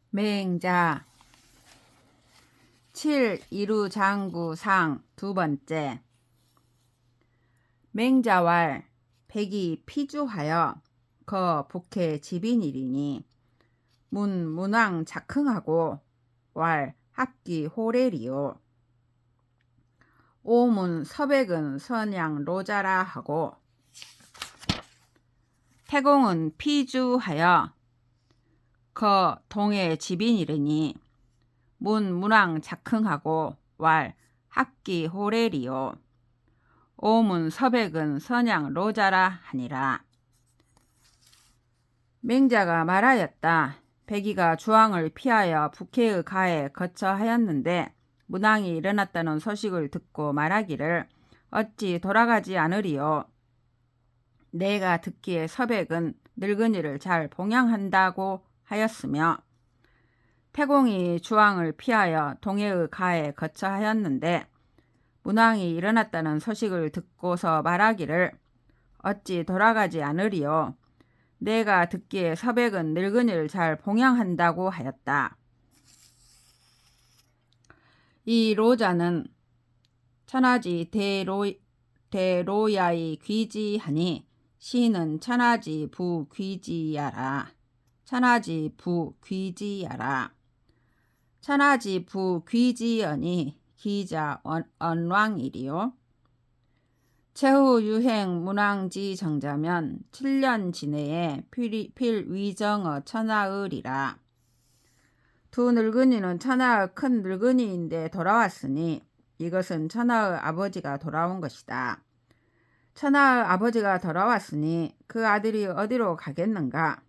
맹자 7. 이루장구상 두 번째. 맹자왈 백이 피주하여 거 북해 지빈이리니 문왕 작흥하고 왈 합기 호래리요. 오문 서백은 선양 로자라 하고 태공은 피주하여 거 동해 지빈이르니 문왕 작흥하고 왈 합기 호래리요. 오문 서백은 선양 로자라 하니라. 맹자가 말하였다. 백이가 주왕을 피하여 북해의 가에 거처하였는데 문왕이 일어났다는 소식을 듣고 말하기를 어찌 돌아가지 않으리요. 내가 듣기에 서백은 늙은이를 잘 봉양한다고 하였으며 태공이 주왕을 피하여 동해의 가에 거처하였는데 문왕이 일어났다는 소식을 듣고서 말하기를 어찌 돌아가지 않으리요. 내가 듣기에 서백은 늙은이를 잘 봉양한다고 하였다. 이 로자는 천하지 대로야의 귀지하니 시는 천하지 부귀지야라. 천하지 부귀지야라. 천하지 부귀지연이 기자 언왕이리요. 최후 유행 문왕지 정자면 7년 지내에 필위정어 천하을이라. 두 늙은이는 천하의 큰 늙은이인데 돌아왔으니 이것은 천하의 아버지가 돌아온 것이다. 천하의 아버지가 돌아왔으니 그 아들이 어디로 가겠는가?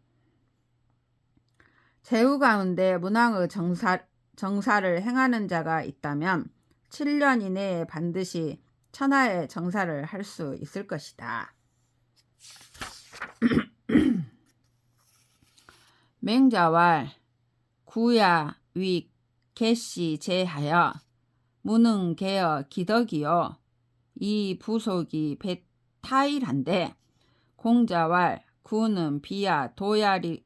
제후 가운데 문왕의 정사를 행하는 자가 있다면 7년 이내에 반드시 천하의 정사를 할 수 있을 것이다. 맹자왈 구야 위 개시 제하여 무능 개어 기덕이요. 이 부속이 배타일한데 공자왈 구는 비야 도야리로소니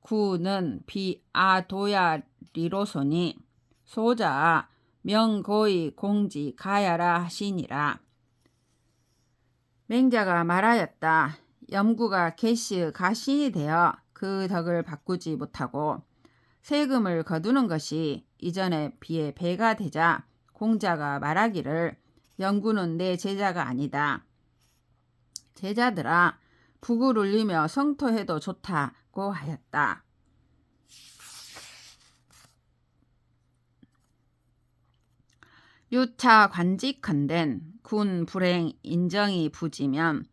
구는 비아 도야리로소니 소자 명고의 공지 가야라 하시니라. 맹자가 말하였다. 염구가 개시의 가신이 되어 그 덕을 바꾸지 못하고 세금을 거두는 것이 이전에 비해 배가 되자 공자가 말하기를 염구는 내 제자가 아니다. 제자들아 북을 울리며 성토해도 좋다고 하였다. 유차 관직컨댄 군 불행 인정이 부지면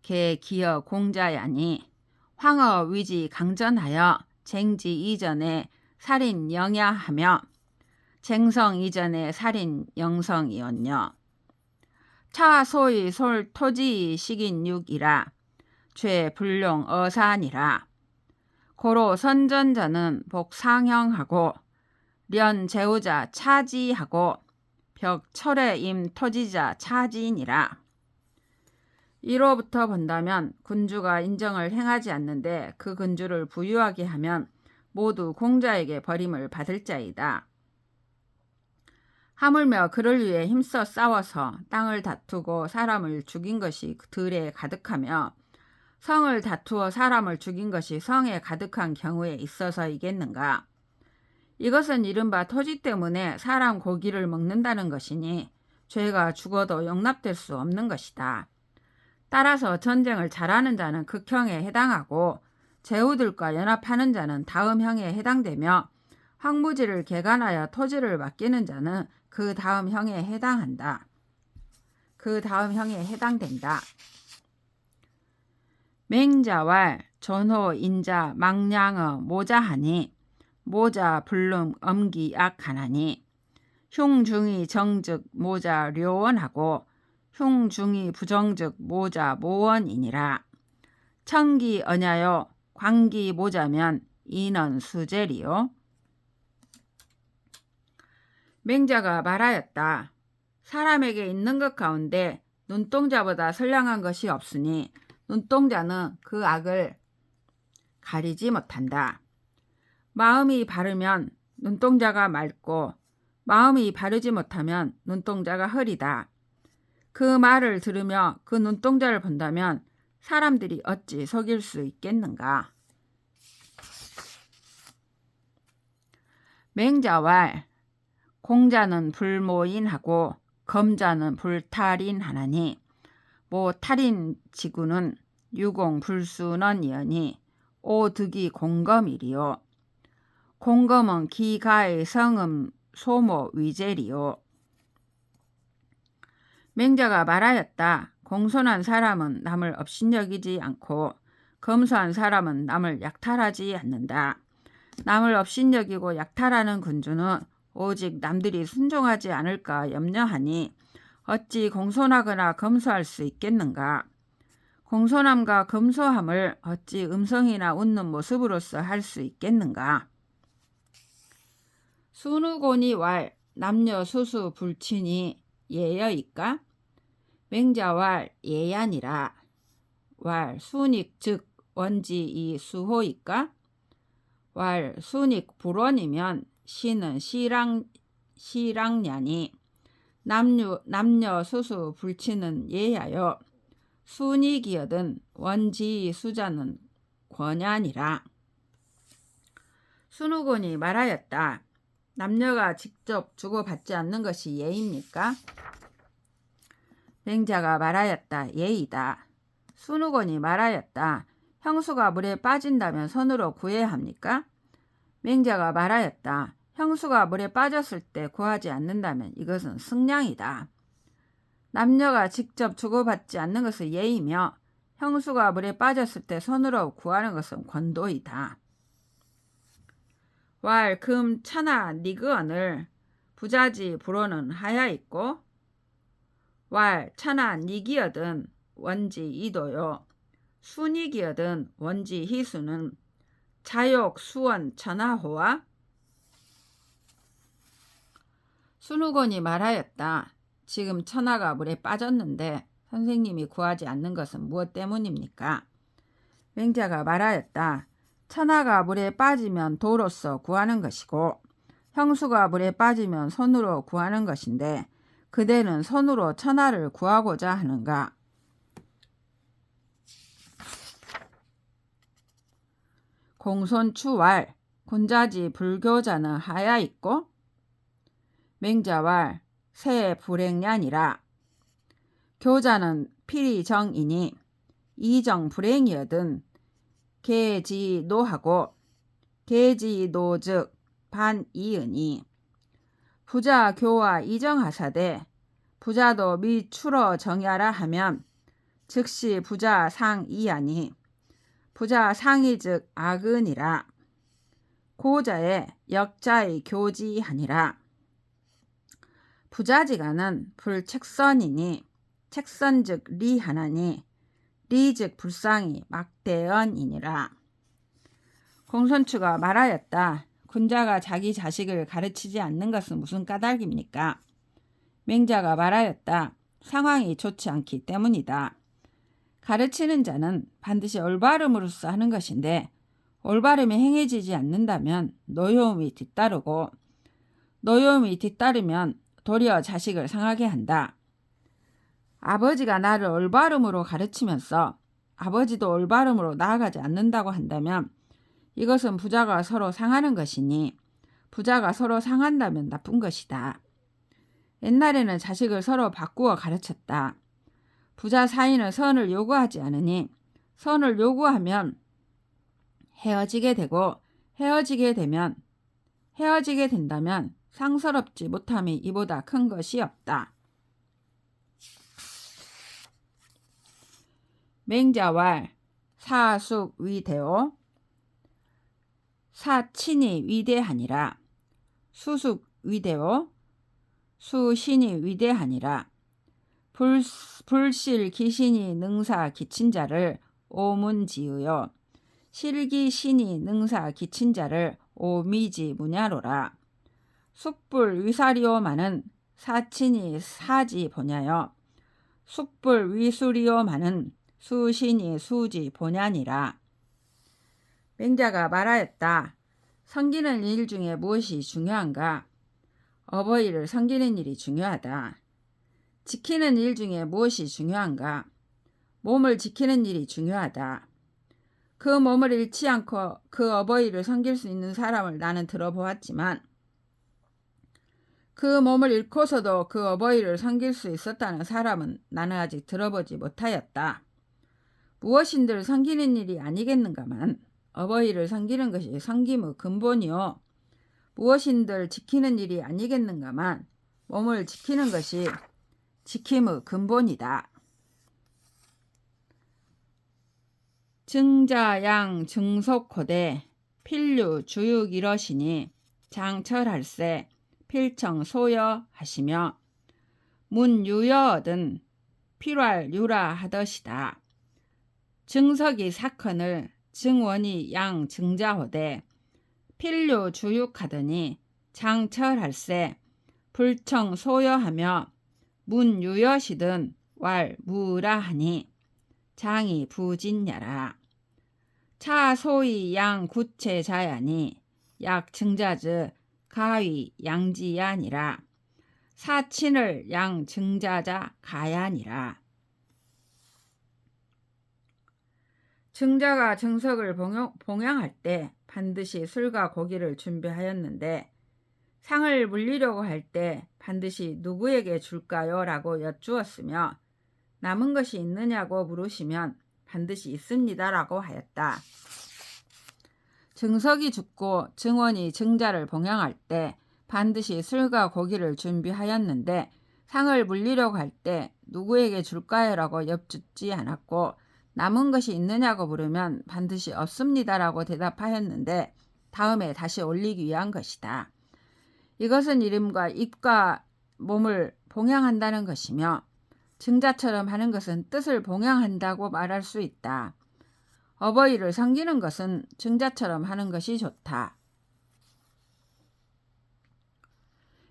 개 기어 공자야니 황어 위지 강전하여 쟁지 이전에 살인 영야하며 쟁성 이전에 살인 영성이었뇨. 차 소위 솔 토지 식인육이라 죄 불룡 어산이라. 고로 선전자는 복상형하고 련 제후자 차지하고 벽 철에 임 토지자 차지니라. 이로부터 본다면 군주가 인정을 행하지 않는데 그 군주를 부유하게 하면 모두 공자에게 버림을 받을 자이다. 하물며 그를 위해 힘써 싸워서 땅을 다투고 사람을 죽인 것이 들에 가득하며 성을 다투어 사람을 죽인 것이 성에 가득한 경우에 있어서이겠는가. 이것은 이른바 토지 때문에 사람 고기를 먹는다는 것이니 죄가 죽어도 용납될 수 없는 것이다. 따라서 전쟁을 잘하는 자는 극형에 해당하고 제후들과 연합하는 자는 다음형에 해당되며 황무지를 개간하여 토지를 맡기는 자는 그 다음형에 해당한다. 그 다음형에 해당된다. 맹자왈 전호 인자 망량어 모자하니 모자 불름 엄기 악하나니 흉중이 정즉 모자 료원하고 흉중이 부정즉 모자 모원이니라. 청기 언야요 광기 모자면 인원 수제리요. 맹자가 말하였다. 사람에게 있는 것 가운데 눈동자보다 선량한 것이 없으니 눈동자는 그 악을 가리지 못한다. 마음이 바르면 눈동자가 맑고 마음이 바르지 못하면 눈동자가 흐리다. 그 말을 들으며 그 눈동자를 본다면 사람들이 어찌 속일 수 있겠는가. 맹자왈 공자는 불모인하고 검자는 불탈인하나니 모탈인 지구는 유공불순언이여니 오득이 공검이리요. 공검은 기가의 성음 소모 위제리요. 맹자가 말하였다. 공손한 사람은 남을 업신여기지 않고 검소한 사람은 남을 약탈하지 않는다. 남을 업신여기고 약탈하는 군주는 오직 남들이 순종하지 않을까 염려하니 어찌 공손하거나 검소할 수 있겠는가. 공손함과 검소함을 어찌 음성이나 웃는 모습으로서 할 수 있겠는가. 순우곤이 왈 남녀 수수 불친이 예여이까? 맹자왈 예야니라. 왈 순익 즉 원지 이 수호이까? 왈 순익 불원이면 시는 시랑냐니 남녀 수수 불치는 예야여 순익이여든 원지 수자는 권야니라. 순우곤이 말하였다. 남녀가 직접 주고받지 않는 것이 예입니까? 맹자가 말하였다. 예이다. 순우곤이 말하였다. 형수가 물에 빠진다면 손으로 구해야 합니까? 맹자가 말하였다. 형수가 물에 빠졌을 때 구하지 않는다면 이것은 승량이다. 남녀가 직접 주고받지 않는 것은 예이며 형수가 물에 빠졌을 때 손으로 구하는 것은 권도이다. 왈 금 천하 니그언을 부자지 불호는 하야있고 왈 천하 니기여든 원지 이도요 순이기여든 원지 희수는 자욕 수원 천하호와. 순우곤이 말하였다. 지금 천하가 물에 빠졌는데 선생님이 구하지 않는 것은 무엇 때문입니까? 맹자가 말하였다. 천하가 물에 빠지면 도로서 구하는 것이고 형수가 물에 빠지면 손으로 구하는 것인데 그대는 손으로 천하를 구하고자 하는가? 공손추왈 군자지 불교자는 하야있고 맹자왈 새 불행냐니라. 교자는 필이정이니 이정 불행이여든 계지노하고 계지노 즉 반이으니 부자 교와 이정하사되 부자도 미추러 정야라 하면 즉시 부자 상이하니 부자 상이 즉 악은이라. 고자의 역자의 교지하니라. 부자지간은 불책선이니 책선 즉 리하나니 리 즉 불상이 막대언이니라. 공손추가 말하였다. 군자가 자기 자식을 가르치지 않는 것은 무슨 까닭입니까? 맹자가 말하였다. 상황이 좋지 않기 때문이다. 가르치는 자는 반드시 올바름으로써 하는 것인데 올바름이 행해지지 않는다면 노여움이 뒤따르고 노여움이 뒤따르면 도리어 자식을 상하게 한다. 아버지가 나를 올바름으로 가르치면서 아버지도 올바름으로 나아가지 않는다고 한다면 이것은 부자가 서로 상하는 것이니 부자가 서로 상한다면 나쁜 것이다. 옛날에는 자식을 서로 바꾸어 가르쳤다. 부자 사이는 선을 요구하지 않으니 선을 요구하면 헤어지게 되고 헤어지게 된다면 상서롭지 못함이 이보다 큰 것이 없다. 맹자왈 사숙 위대오 사친이 위대하니라. 수숙 위대오 수신이 위대하니라. 불실 기신이 능사 기친 자를 오문지으요 실기신이 능사 기친 자를 오미지 무냐로라. 숙불 위사리오마는 사친이 사지 보냐여 숙불 위수리오마는 수신이 수지 보냐니라. 맹자가 말하였다. 섬기는 일 중에 무엇이 중요한가? 어버이를 섬기는 일이 중요하다. 지키는 일 중에 무엇이 중요한가? 몸을 지키는 일이 중요하다. 그 몸을 잃지 않고 그 어버이를 섬길 수 있는 사람을 나는 들어보았지만 그 몸을 잃고서도 그 어버이를 섬길 수 있었다는 사람은 나는 아직 들어보지 못하였다. 무엇인들 섬기는 일이 아니겠는가만 어버이를 섬기는 것이 섬김의 근본이요 무엇인들 지키는 일이 아니겠는가만 몸을 지키는 것이 지킴의 근본이다. 증자양 증속호대 필류 주육 이러시니 장철할세 필청 소여하시며 문유여얻은 필활 유라 하더시다. 증석이 사건을 증원이 양 증자호대 필류 주육하더니 장철할세 불청 소여하며 문유여시든 왈 무라하니 장이 부진야라. 차소이 양 구체자야니 약 증자즈 가위 양지야니라. 사친을 양 증자자 가야니라. 증자가 증석을 봉양할 때 반드시 술과 고기를 준비하였는데 상을 물리려고 할 때 반드시 누구에게 줄까요? 라고 여쭈었으며 남은 것이 있느냐고 물으시면 반드시 있습니다 라고 하였다. 증석이 죽고 증원이 증자를 봉양할 때 반드시 술과 고기를 준비하였는데 상을 물리려고 할 때 누구에게 줄까요? 라고 여쭙지 않았고 남은 것이 있느냐고 물으면 반드시 없습니다 라고 대답하였는데 다음에 다시 올리기 위한 것이다. 이것은 이름과 입과 몸을 봉양한다는 것이며 증자처럼 하는 것은 뜻을 봉양한다고 말할 수 있다. 어버이를 섬기는 것은 증자처럼 하는 것이 좋다.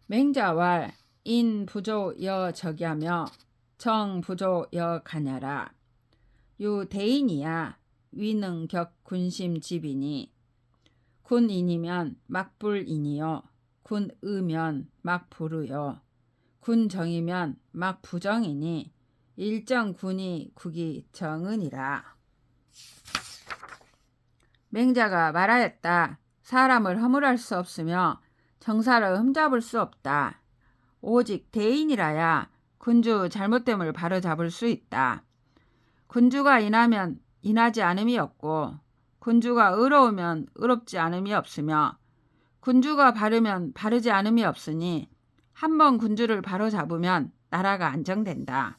맹자왈 인부조 여적야며 정부조 여가냐라. 유대인이야 위능격 군심집이니 군인이면 막불인이요 군의면 막부르요 군정이면 막부정이니 일정군이 국이 정은이라. 맹자가 말하였다. 사람을 허물할 수 없으며 정사를 흠잡을 수 없다. 오직 대인이라야 군주 잘못됨을 바로잡을 수 있다. 군주가 인하면 인하지 않음이 없고 군주가 의로우면 의롭지 않음이 없으며 군주가 바르면 바르지 않음이 없으니 한번 군주를 바로잡으면 나라가 안정된다.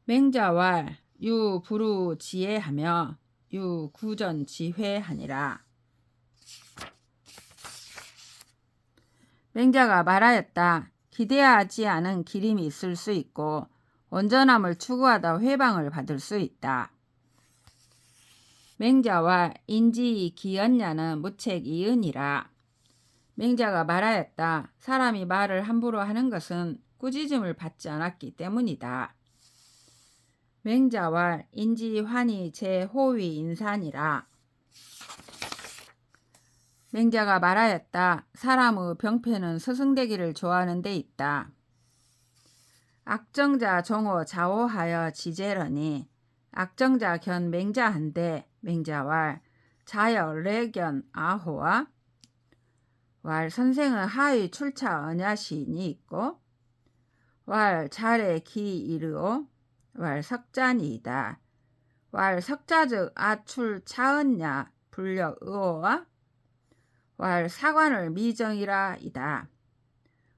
맹자왈 유부루지혜하며 유구전지회하니라. 맹자가 말하였다. 기대하지 않은 기림이 있을 수 있고 온전함을 추구하다 회방을 받을 수 있다. 맹자와 인지 기언냐는 무책이은이라. 맹자가 말하였다. 사람이 말을 함부로 하는 것은 꾸짖음을 받지 않았기 때문이다. 맹자와 인지환이 제호위 인산이라. 맹자가 말하였다. 사람의 병폐는 스승되기를 좋아하는 데 있다. 악정자 종호 자오하여 지제러니 악정자 견 맹자한데 맹자왈 자여 레견 아호와 왈 선생은 하의 출차 언야시니 있고 왈 잘의 기 이르오 왈 석잔이이다. 왈 석자즉 아출 차언냐 불력 의오와 왈 사관을 미정이라 이다.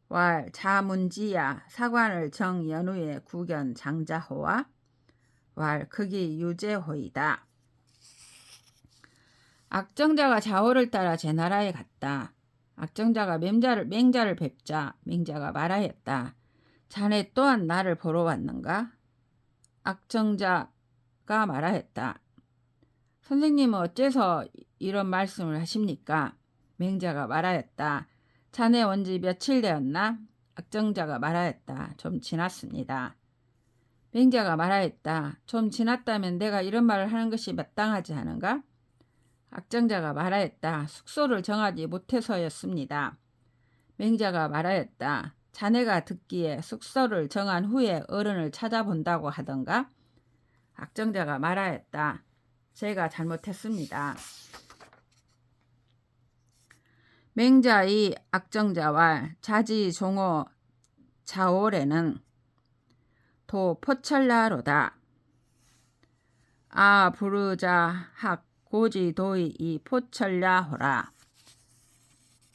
왈 자문지야 사관을 정연우의 구견 장자호와 왈 극이 유제호이다. 악정자가 자호를 따라 제나라에 갔다. 악정자가 맹자를 뵙자 맹자가 말하였다. 자네 또한 나를 보러 왔는가? 악정자가 말하였다. 선생님은 어째서 이런 말씀을 하십니까? 맹자가 말하였다. 자네 온 지 며칠 되었나? 악정자가 말하였다. 좀 지났습니다. 맹자가 말하였다. 좀 지났다면 내가 이런 말을 하는 것이 마땅하지 않은가? 악정자가 말하였다. 숙소를 정하지 못해서였습니다. 맹자가 말하였다. 자네가 듣기에 숙소를 정한 후에 어른을 찾아본다고 하던가? 악정자가 말하였다. 제가 잘못했습니다. 맹자의 악정자왈 자지종호 자올에는 도 포철라로다. 아 부르자 학 고지도의 이 포철야호라.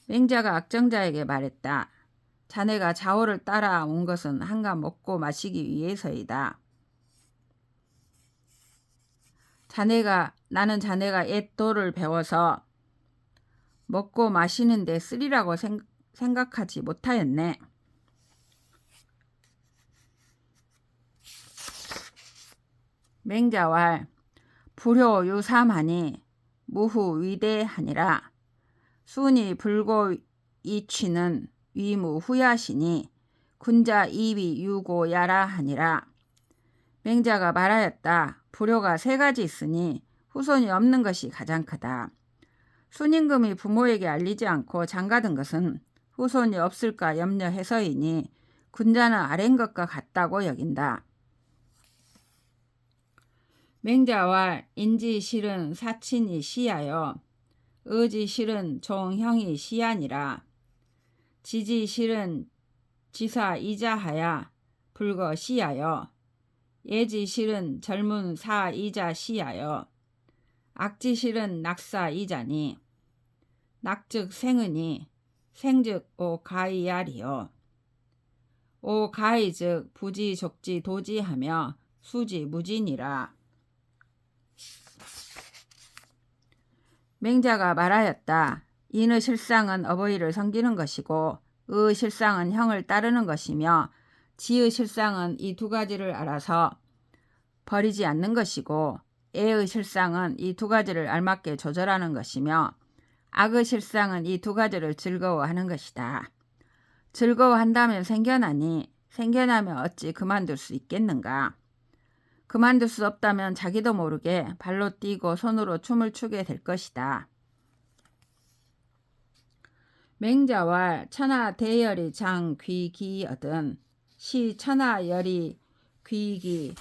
맹자가 악정자에게 말했다. 자네가 자오를 따라온 것은 한간 먹고 마시기 위해서이다. 나는 자네가 옛 도를 배워서 먹고 마시는데 쓰리라고 생각하지 못하였네. 맹자왈 불효 유사하니 무후 위대하니라. 순이 불고 이취는 위무 후야시니 군자 이위 유고야라 하니라. 맹자가 말하였다. 불효가 3가지 있으니 후손이 없는 것이 가장 크다. 순임금이 부모에게 알리지 않고 장가든 것은 후손이 없을까 염려해서이니 군자는 아랜 것과 같다고 여긴다. 맹자왈 인지실은 사친이 시하여 의지실은 종형이 시하니라. 지지실은 지사 이자하야 불거 시하여 예지실은 젊은 사 이자 시하여 악지실은 낙사 이자니 낙즉 생으니 생즉 오가이야리요. 오가이즉 부지족지 도지하며 수지 무진이라. 맹자가 말하였다. 인의 실상은 어버이를 섬기는 것이고 의 실상은 형을 따르는 것이며 지의 실상은 이 2가지를 알아서 버리지 않는 것이고 애의 실상은 이 2가지를 알맞게 조절하는 것이며 악의 실상은 이 2가지를 즐거워하는 것이다. 즐거워한다면 생겨나니 생겨나면 어찌 그만둘 수 있겠는가? 그만둘 수 없다면 자기도 모르게 발로 뛰고 손으로 춤을 추게 될 것이다. 맹자왈 천하 대열이 장 귀기여든 시 천하열이 귀기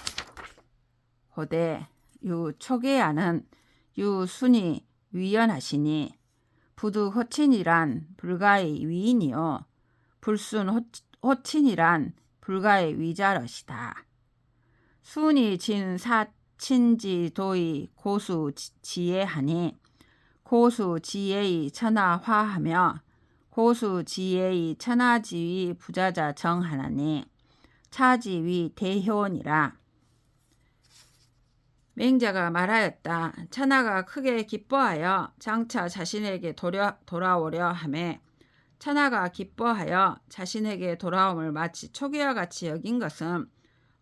호대 유 초계야는 유 순이 위연하시니 부두 호친이란 불가의 위인이요 불순 호친이란 불가의 위자럿이다. 순이 진 사친지 도의 고수 지혜하니 고수 지혜의 천하화하며 고수 지혜의 천하지위 부자자 정하나니 차지위 대효니라. 맹자가 말하였다. 천하가 크게 기뻐하여 장차 자신에게 돌아오려 하매 천하가 기뻐하여 자신에게 돌아옴을 마치 초기와 같이 여긴 것은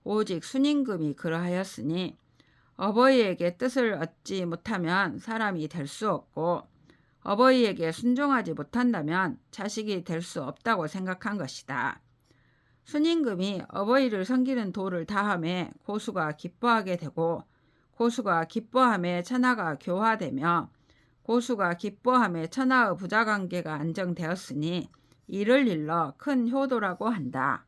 오직 순임금이 그러하였으니 어버이에게 뜻을 얻지 못하면 사람이 될 수 없고 어버이에게 순종하지 못한다면 자식이 될 수 없다고 생각한 것이다. 순임금이 어버이를 섬기는 도를 다함에 고수가 기뻐하게 되고 고수가 기뻐함에 천하가 교화되며 고수가 기뻐함에 천하의 부자관계가 안정되었으니 이를 일러 큰 효도라고 한다.